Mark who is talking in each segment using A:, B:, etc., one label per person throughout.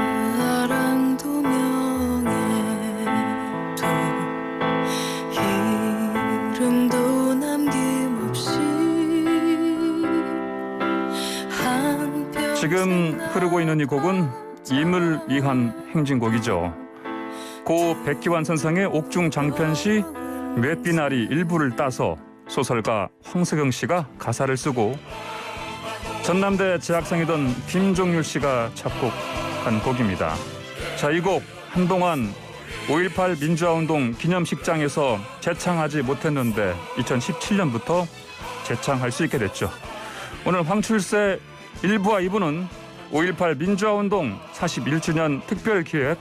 A: 사랑도 명예도 이름도 남김없이
B: 지금 흐르고 있는 이 곡은 임을 위한 행진곡이죠. 고 백기환 선생의 옥중 장편시 맷비나리 일부를 따서 소설가 황석영 씨가 가사를 쓰고 전남대 재학생이던 김종률 씨가 작곡한 곡입니다. 자, 이 곡 한동안 5.18 민주화운동 기념식장에서 재창하지 못했는데 2017년부터 재창할 수 있게 됐죠. 오늘 황출세 1부와 2부는 5.18 민주화운동 41주년 특별기획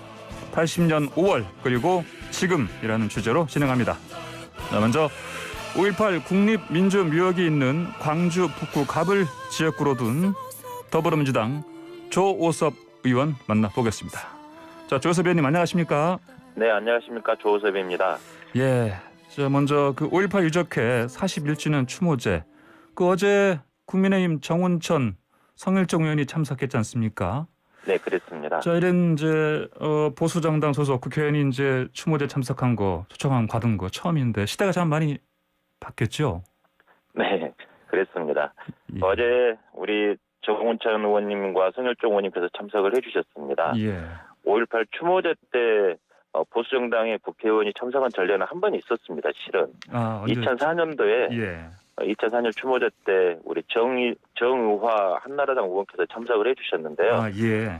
B: 80년 5월 그리고 지금이라는 주제로 진행합니다. 먼저 5.18 국립민주묘역이 있는 광주 북구 갑을 지역구로 둔 더불어민주당 조오섭 의원 만나보겠습니다. 자, 조오섭 의원님 안녕하십니까?
C: 네, 안녕하십니까. 조오섭입니다.
B: 예, 저 먼저 그 5.18 유적회 41주년 추모제 그 어제 국민의힘 정운천 성일종 의원이 참석했지 않습니까?
C: 네, 그랬습니다.
B: 자, 이런 이제 보수 정당 소속 국회의원이 이제 추모제 참석한 거 초청함 받은 거 처음인데 시대가 참 많이 바뀌었죠?
C: 네, 그랬습니다.
B: 예.
C: 어제 우리 정운천 의원님과 성일종 의원님께서 참석을 해주셨습니다.
B: 예.
C: 5.18 추모제 때 보수 정당의 국회의원이 참석한 전례는 한 번 있었습니다. 실은
B: 아, 언제
C: 2004년도에
B: 예.
C: 2004년 추모제 때 우리 정의화 한나라당 의원께서 참석을 해주셨는데요.
B: 아, 예.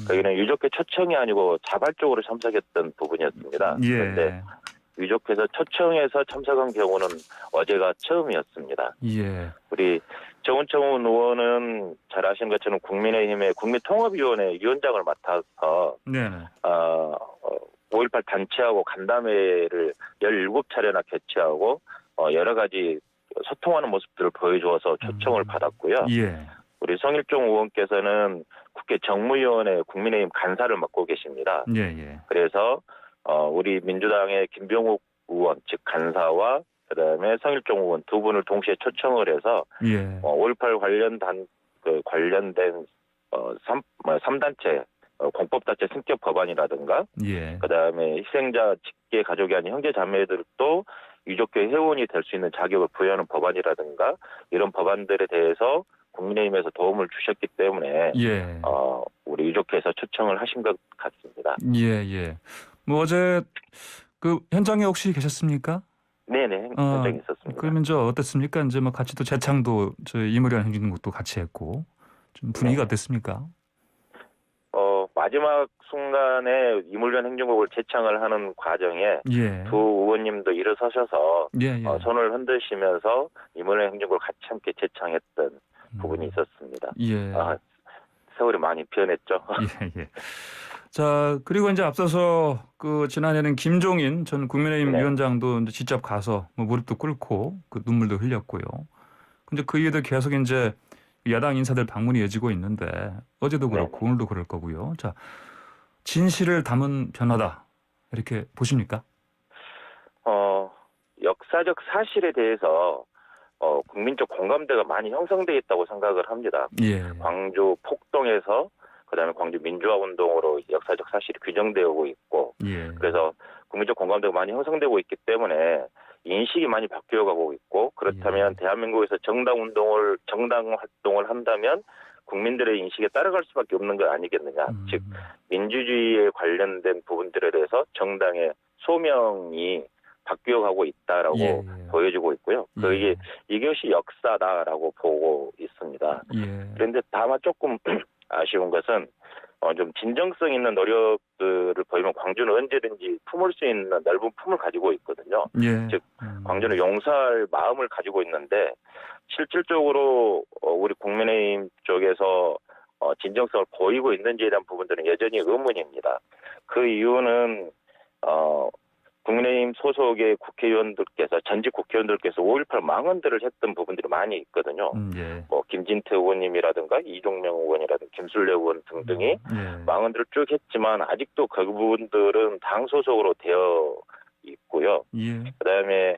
C: 거기는 유족회 초청이 아니고 자발적으로 참석했던 부분이었습니다.
B: 예.
C: 그런데 유족회에서 초청해서 참석한 경우는 어제가 처음이었습니다.
B: 예.
C: 우리 정운천 의원은 잘 아시는 것처럼 국민의힘의 국민통합위원회 위원장을 맡아서
B: 네.
C: 5.18 단체하고 간담회를 17차례나 개최하고 여러 가지 소통하는 모습들을 보여주어서 초청을 받았고요.
B: 예.
C: 우리 성일종 의원께서는 국회 정무위원회 국민의힘 간사를 맡고 계십니다.
B: 예. 예.
C: 그래서 우리 민주당의 김병욱 의원 즉 간사와 그다음에 성일종 의원 두 분을 동시에 초청을 해서
B: 예.
C: 5.18 관련된 3단체 공법단체 승격 법안이라든가
B: 예.
C: 그다음에 희생자 직계 가족이 아닌 형제 자매들도 유족회 회원이 될 수 있는 자격을 부여하는 법안이라든가 이런 법안들에 대해서 국민의힘에서 도움을 주셨기 때문에
B: 예.
C: 우리 유족회에서 초청을 하신 것 같습니다.
B: 예. 예. 뭐 어제 그 현장에 혹시 계셨습니까?
C: 네네, 현장에 있었습니다.
B: 그러면 저 어땠습니까? 이제 뭐 같이 또 재창도 저희 이물이한 행진곡도 같이 했고 좀 분위기가 어땠습니까?
C: 마지막 순간에 이물련 행정곡을 재창을 하는 과정에
B: 예.
C: 두 의원님도 일어서셔서
B: 예. 예.
C: 손을 흔드시면서 이물련 행정곡을 같이 함께 재창했던 부분이 있었습니다.
B: 예.
C: 세월이 많이 변했죠.
B: 예. 예. 자, 그리고 이제 앞서서 그 지난해는 김종인 전 국민의힘
C: 네.
B: 위원장도 이제 직접 가서 뭐 무릎도 꿇고 그 눈물도 흘렸고요. 근데 그 이후에도 계속 이제 야당 인사들 방문이 이어지고 있는데 어제도 그렇고
C: 네.
B: 오늘도 그럴 거고요. 자, 진실을 담은 변화다 이렇게 보십니까?
C: 역사적 사실에 대해서 국민적 공감대가 많이 형성돼 있다고 생각을 합니다.
B: 예.
C: 광주 폭동에서 그다음에 광주 민주화 운동으로 역사적 사실이 규정되어 오고 있고
B: 예.
C: 그래서 국민적 공감대가 많이 형성되고 있기 때문에 인식이 많이 바뀌어가고 있고 그렇다면 대한민국에서 정당 활동을 한다면 국민들의 인식에 따라갈 수밖에 없는 것 아니겠느냐. 즉 민주주의에 관련된 부분들에 대해서 정당의 소명이 바뀌어가고 있다라고 보여지고 있고요. 이것이 역사다라고 보고 있습니다.
B: 예.
C: 그런데 다만 조금 아쉬운 것은 좀 진정성 있는 노력들을 보이면 광주는 언제든지 품을 수 있는 넓은 품을 가지고 있거든요.
B: 예.
C: 즉 광주는 용서할 마음을 가지고 있는데 실질적으로 우리 국민의힘 쪽에서 진정성을 보이고 있는지에 대한 부분들은 여전히 의문입니다. 그 이유는 국민의힘 소속의 국회의원들께서 전직 국회의원들께서 5.18 망언들을 했던 부분들이 많이 있거든요.
B: 예.
C: 뭐 김진태 의원님이라든가 이종명 의원이라든가 김술래 의원 등등이 망언들을 쭉 했지만 아직도 그 부분들은 당 소속으로 되어 있고요.
B: 예.
C: 그다음에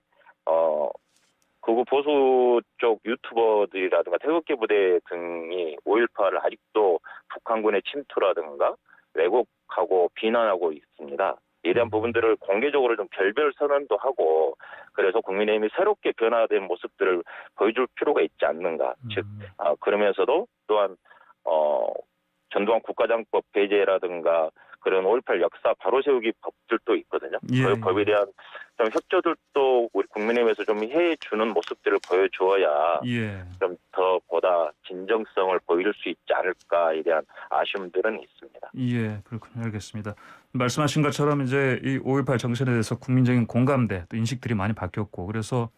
C: 극우 보수 쪽 유튜버들이라든가 태극기 부대 등이 5.18을 아직도 북한군의 침투라든가 왜곡하고 비난하고 있습니다. 이에 대한 부분들을 공개적으로 좀 별별 선언도 하고 그래서 국민의힘이 새롭게 변화된 모습들을 보여줄 필요가 있지 않는가. 즉 그러면서도 또한 전두환 국가장법 배제라든가 그런 5.18 역사 바로 세우기 법들도 있거든요.
B: 예,
C: 그 법에 대한 좀 협조들도 우리 국민의힘에서 좀 해주는 모습들을 보여주어야
B: 예.
C: 좀 더 보다 진정성을 보여줄 수 있지 않을까에 대한 아쉬움들은 있습니다.
B: 예, 그렇군요. 알겠습니다. 말씀하신 것처럼 이제 이 5.18 정신에 대해서 국민적인 공감대 또 인식들이 많이 바뀌었고 그래서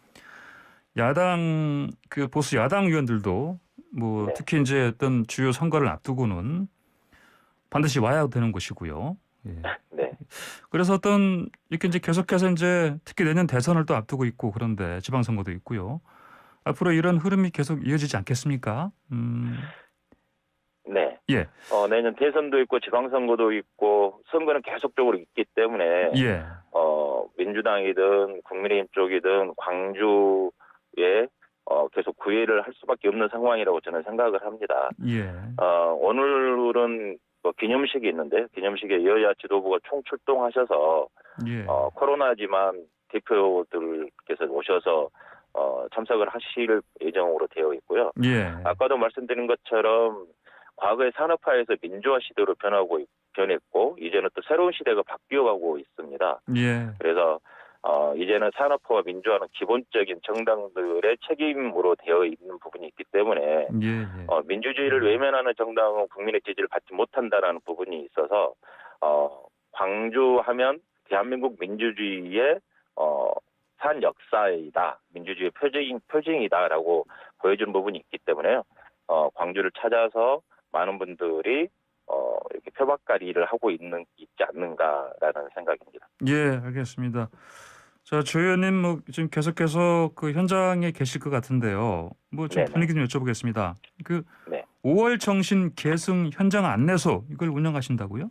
B: 야당 그 보수 야당 의원들도 뭐
C: 네.
B: 특히 이제 어떤 주요 선거를 앞두고는 반드시 와야 되는 것이고요. 예.
C: 네.
B: 그래서 어떤 이렇게 이제 계속해서 이제 특히 내년 대선을 또 앞두고 있고 그런데 지방선거도 있고요. 앞으로 이런 흐름이 계속 이어지지 않겠습니까?
C: 네.
B: 예.
C: 내년 대선도 있고 지방선거도 있고 선거는 계속적으로 있기 때문에
B: 예.
C: 민주당이든 국민의힘 쪽이든 광주에 계속 구애를 할 수밖에 없는 상황이라고 저는 생각을 합니다.
B: 예.
C: 오늘은 기념식이 있는데 기념식에 여야 지도부가 총출동하셔서
B: 예.
C: 코로나지만 대표들께서 오셔서 참석을 하실 예정으로 되어 있고요.
B: 예.
C: 아까도 말씀드린 것처럼 과거의 산업화에서 민주화 시대로 변했고 이제는 또 새로운 시대가 바뀌어가고 있습니다.
B: 예.
C: 그래서 이제는 산업화와 민주화는 기본적인 정당들의 책임으로 되어 있는 부분이 있기 때문에
B: 예.
C: 민주주의를 외면하는 정당은 국민의 지지를 받지 못한다라는 부분이 있어서 광주하면 대한민국 민주주의의 산 역사이다, 민주주의 표징이다라고 보여주는 부분이 있기 때문에요. 광주를 찾아서 많은 분들이 이렇게 표박狩이를 하고 있지 않는가라는 생각입니다.
B: 예, 알겠습니다. 자, 조 의원님 뭐 지금 계속해서 그 현장에 계실 것 같은데요. 뭐 좀
C: 네네.
B: 분위기 좀 여쭤보겠습니다. 그
C: 네.
B: 5월 정신 계승 현장 안내소 이걸 운영하신다고요?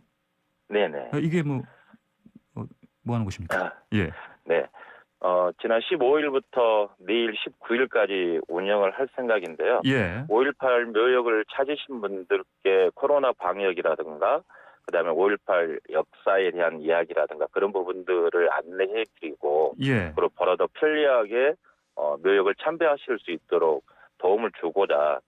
C: 네네.
B: 이게 뭐 하는 곳입니까? 예.
C: 네. 지난 15일부터 내일 19일까지 운영을 할 생각인데요.
B: 예.
C: 5.18 묘역을 찾으신 분들께 코로나 방역이라든가 그다음에 5.18 역사에 대한 이야기라든가 그런 부분들을 안내해드리고
B: 예.
C: 그리고 보다 편리하게 묘역을 참배하실 수 있도록 도움을 주고자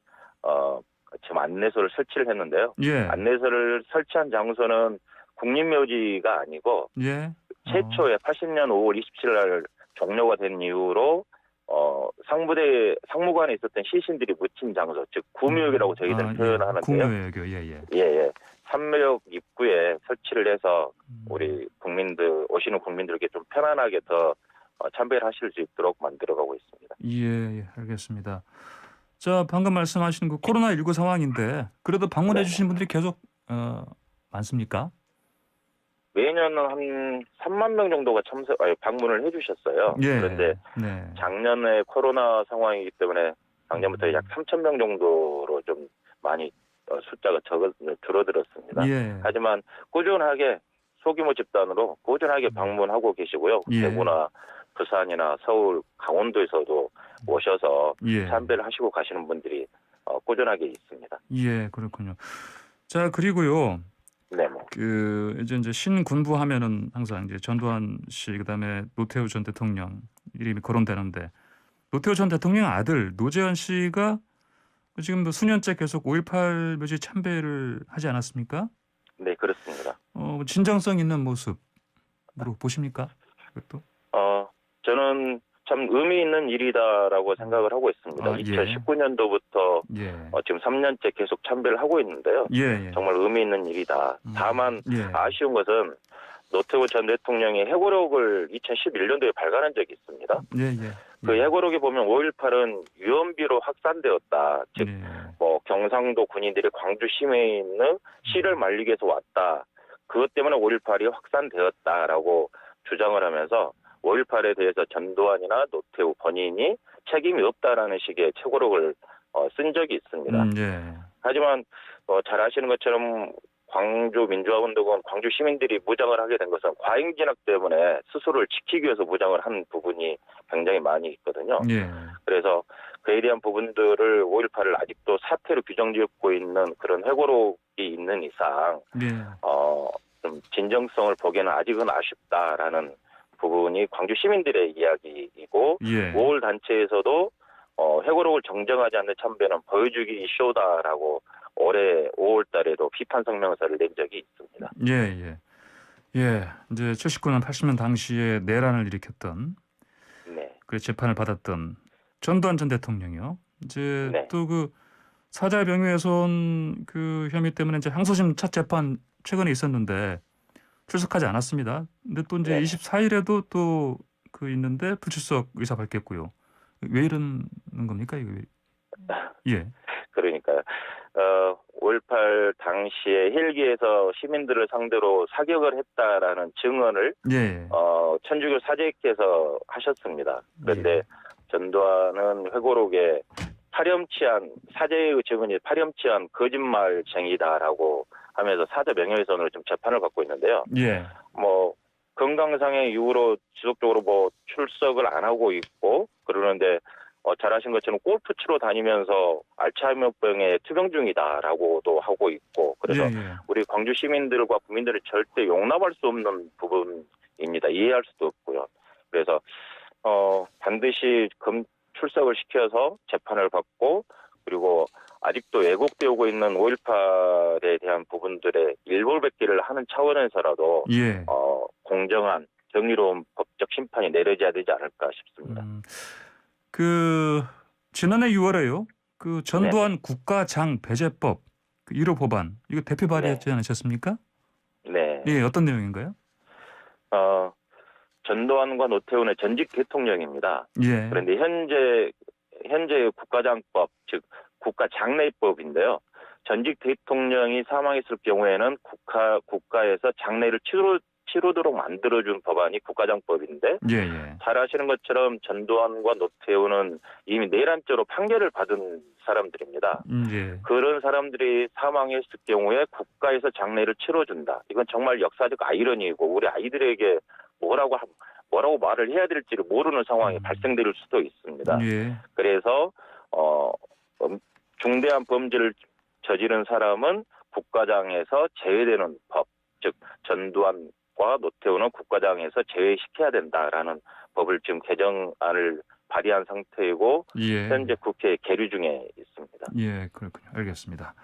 C: 지금 안내소를 설치를 했는데요.
B: 예.
C: 안내소를 설치한 장소는 국립묘지가 아니고
B: 예.
C: 최초에 80년 5월 27일 날 종료가 된 이후로 상무관에 있었던 시신들이 묻힌 장소, 즉 구묘역이라고 저희들은 표현을 하는데요.
B: 구묘역이요. 예.
C: 예. 삼묘역 입구에 설치를 해서 우리 오시는 국민들에게 좀 편안하게 더 참배를 하실 수 있도록 만들어가고 있습니다.
B: 예, 알겠습니다. 자, 방금 말씀하신 그 코로나19 상황인데 그래도 방문해 주신 분들이 계속 많습니까?
C: 매년 한 3만 명 정도가 방문을 해주셨어요.
B: 예.
C: 그런데
B: 네.
C: 작년에 코로나 상황이기 때문에 작년부터 약 3천 명 정도로 좀 많이 숫자가 줄어들었습니다.
B: 예.
C: 하지만 꾸준하게 소규모 집단으로 꾸준하게 방문하고 계시고요.
B: 예.
C: 대구나 부산이나 서울, 강원도에서도 오셔서
B: 예.
C: 참배를 하시고 가시는 분들이 꾸준하게 있습니다.
B: 예, 그렇군요. 자, 그리고요.
C: 네.
B: 그 이제 신군부 하면은 항상 이제 전두환 씨 그다음에 노태우 전 대통령 이름이 거론되는데 노태우 전 대통령 아들 노재현 씨가 지금 수년째 계속 5.18 묘지 참배를 하지 않았습니까?
C: 네, 그렇습니다.
B: 진정성 있는 모습으로 보십니까? 그것도?
C: 저는 참 의미 있는 일이다라고 생각을 하고 있습니다.
B: 예.
C: 2019년도부터
B: 예.
C: 지금 3년째 계속 참배를 하고 있는데요.
B: 예.
C: 정말 의미 있는 일이다. 다만
B: 예.
C: 아쉬운 것은 노태우 전 대통령이 해고록을 2011년도에 발간한 적이 있습니다.
B: 예.
C: 그 해고록에 보면 5.18은 유언비로 확산되었다. 즉,
B: 예.
C: 경상도 군인들이 광주 시내에 있는 시를 말리기 위해서 왔다. 그것 때문에 5.18이 확산되었다라고 주장을 하면서 5.18에 대해서 전두환이나 노태우 본인이 책임이 없다라는 식의 책고록을 쓴 적이 있습니다.
B: 예.
C: 하지만 잘 아시는 것처럼 광주 민주화운동은 광주 시민들이 무장을 하게 된 것은 과잉 진압 때문에 스스로를 지키기 위해서 무장을 한 부분이 굉장히 많이 있거든요.
B: 예.
C: 그래서 그에 대한 부분들을 5.18을 아직도 사태로 규정짓고 있는 그런 회고록 있는 이상
B: 예.
C: 좀 진정성을 보기에는 아직은 아쉽다라는 부분이 광주 시민들의 이야기이고
B: 예.
C: 5월 단체에서도 회고록을 정정하지 않는 참배는 보여주기 쇼다라고 올해 5월 달에도 비판 성명서를 낸 적이 있습니다.
B: 예, 예. 예. 이제 79년 80년 당시에 내란을 일으켰던
C: 네.
B: 그 재판을 받았던 전두환 전 대통령이요. 이제
C: 네.
B: 또 그 사자 명예훼손 그 혐의 때문에 이제 항소심 첫 재판 최근에 있었는데 출석하지 않았습니다. 근데 또 이제
C: 네네.
B: 24일에도 또 그 있는데 불출석 의사 밝혔고요. 왜 이러는 겁니까 이거? 예.
C: 그러니까요. 5.18 당시에 헬기에서 시민들을 상대로 사격을 했다라는 증언을
B: 예.
C: 천주교 사제께서 하셨습니다. 그런데
B: 예.
C: 전두환은 회고록에 파렴치한 사제의 증언이 파렴치한 거짓말쟁이다라고 하면서 사자 명예훼손으로 좀 재판을 받고 있는데요.
B: 예.
C: 뭐 건강상의 이유로 지속적으로 뭐 출석을 안 하고 있고 그러는데 잘 아신 것처럼 골프 치러 다니면서 알츠하이머병에 투병 중이다라고도 하고 있고 그래서
B: 예.
C: 우리 광주 시민들과 국민들이 절대 용납할 수 없는 부분입니다. 이해할 수도 없고요. 그래서 반드시 출석을 시켜서 재판을 받고 그리고 아직도 왜곡되어 오고 있는 5.18에 대한 부분들의 일벌백계를 하는 차원에서라도
B: 예.
C: 공정한 정의로운 법적 심판이 내려져야 되지 않을까 싶습니다.
B: 그 지난해 6월에요. 그 전두환 국가장 배제법 그 1호 법안 이거 대표 발의하지 않으셨습니까?
C: 네.
B: 예, 어떤 내용인가요?
C: 전두환과 노태우는 전직 대통령입니다.
B: 예.
C: 그런데 현재 국가장법 즉 국가장례법인데요. 전직 대통령이 사망했을 경우에는 국가에서 장례를 치르도록 만들어준 법안이 국가장법인데
B: 예.
C: 잘 아시는 것처럼 전두환과 노태우는 이미 내란죄로 판결을 받은 사람들입니다.
B: 예.
C: 그런 사람들이 사망했을 경우에 국가에서 장례를 치러준다. 이건 정말 역사적 아이러니이고 우리 아이들에게 뭐라고 말을 해야 될지를 모르는 상황이 발생될 수도 있습니다.
B: 예.
C: 그래서 중대한 범죄를 저지른 사람은 국가장에서 제외되는 법, 즉 전두환과 노태우는 국가장에서 제외시켜야 된다라는 법을 지금 개정안을 발의한 상태이고
B: 예.
C: 현재 국회에 계류 중에 있습니다.
B: 예, 그렇군요. 알겠습니다.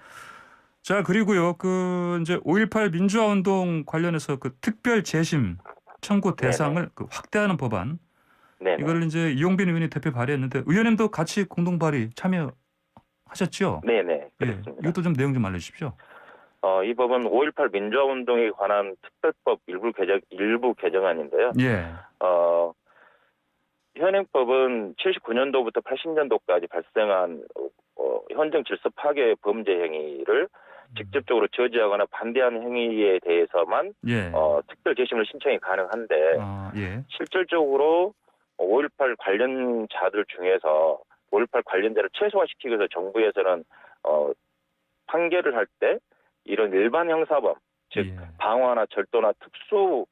B: 자, 그리고요. 그 이제 5.18 민주화 운동 관련해서 그 특별 재심 청구 대상을 그 확대하는 법안.
C: 네네.
B: 이걸 이제 이용빈 의원이 대표 발의했는데 의원님도 같이 공동 발의 참여하셨죠?
C: 네네.
B: 예.
C: 그렇습니다.
B: 이것도 좀 내용 좀 알려주십시오.
C: 이 법은 5.18 민주화 운동에 관한 특별법 일부 개정안인데요.
B: 예.
C: 현행법은 79년도부터 80년도까지 발생한 현정 질서 파괴 범죄 행위를 직접적으로 저지하거나 반대하는 행위에 대해서만
B: 예.
C: 특별 재심을 신청이 가능한데
B: 예.
C: 실질적으로 5.18 관련자들 중에서 5.18 관련자를 최소화시키기 위해서 정부에서는 판결을 할 때 이런 일반 형사범, 즉
B: 예.
C: 방화나 절도나 특수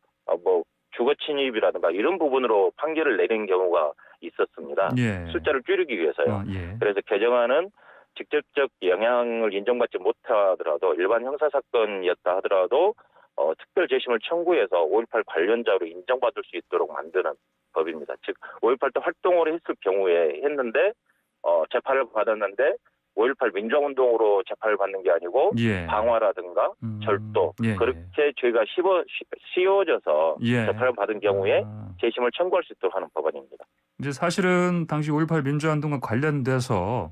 C: 주거 침입이라든가 이런 부분으로 판결을 내린 경우가 있었습니다.
B: 예.
C: 숫자를 줄이기 위해서요.
B: 예.
C: 그래서 개정안은 직접적 영향을 인정받지 못하더라도 일반 형사사건이었다 하더라도 특별 재심을 청구해서 5.18 관련자로 인정받을 수 있도록 만드는 법입니다. 즉 5.18 때 활동을 했을 경우에 했는데 재판을 받았는데 5.18 민주화운동으로 재판을 받는 게 아니고
B: 예.
C: 방화라든가 절도 그렇게 죄가 씌워져서 재판을 받은 경우에 재심을 청구할 수 있도록 하는 법안입니다.
B: 이제 사실은 당시 5.18 민주화운동과 관련돼서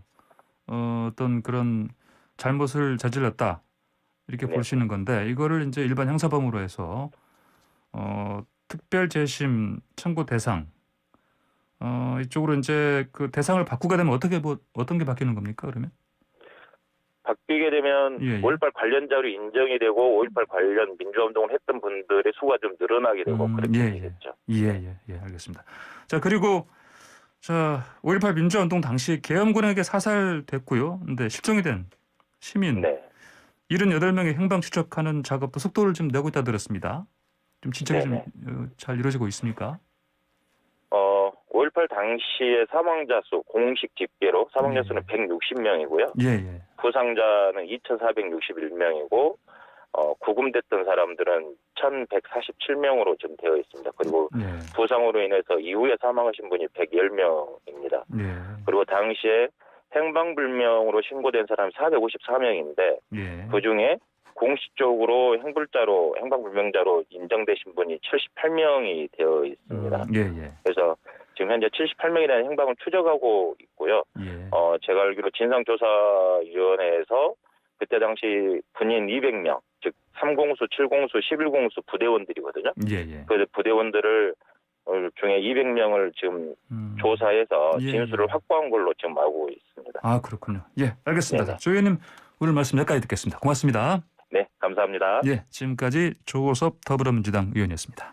B: 어떤 그런 잘못을 저질렀다 이렇게 볼 수 있는 건데 이거를 이제 일반 형사범으로 해서 특별 재심 청구 대상 이쪽으로 이제 그 대상을 바꾸게 되면 어떤 게 바뀌는 겁니까 그러면?
C: 바뀌게 되면 5.18 관련자로 인정이 되고 5.18 관련 민주화운동을 했던 분들의 수가 좀 늘어나게 되고 그렇게 되겠죠.
B: 예, 알겠습니다. 자 그리고 5.18 민주화운동 당시 계엄군에게 사살됐고요. 근데 실종이 된 시민 78명의 행방 추적하는 작업도 속도를 좀 내고 있다 들었습니다. 좀 진척이 좀 잘 이루어지고 있습니까?
C: 5.18 5.18 당시의 사망자 수 공식 집계로 사망자 수는 160명이고요.
B: 예.
C: 부상자는 2,461명이고 구금됐던 사람들은 1,147명으로 지금 되어 있습니다. 그리고
B: 예.
C: 부상으로 인해서 이후에 사망하신 분이 110명입니다.
B: 예.
C: 그리고 당시에 행방불명으로 신고된 사람이 454명인데
B: 예.
C: 그중에 공식적으로 행방불명자로 인정되신 분이 78명이 되어 있습니다.
B: 예.
C: 그래서 지금 현재 78명이라는 행방을 추적하고 있고요.
B: 예.
C: 제가 알기로 진상조사위원회에서 그때 당시 군인 200명, 즉 3공수, 7공수, 11공수 부대원들이거든요.
B: 예.
C: 그 부대원들을 중에 200명을 지금 조사해서
B: 예,
C: 진술을
B: 예.
C: 확보한 걸로 지금 알고 있습니다.
B: 아, 그렇군요. 예, 알겠습니다.
C: 네네.
B: 조 의원님 오늘 말씀 여기까지 듣겠습니다. 고맙습니다.
C: 네, 감사합니다.
B: 예, 지금까지 조호섭 더불어민주당 의원이었습니다.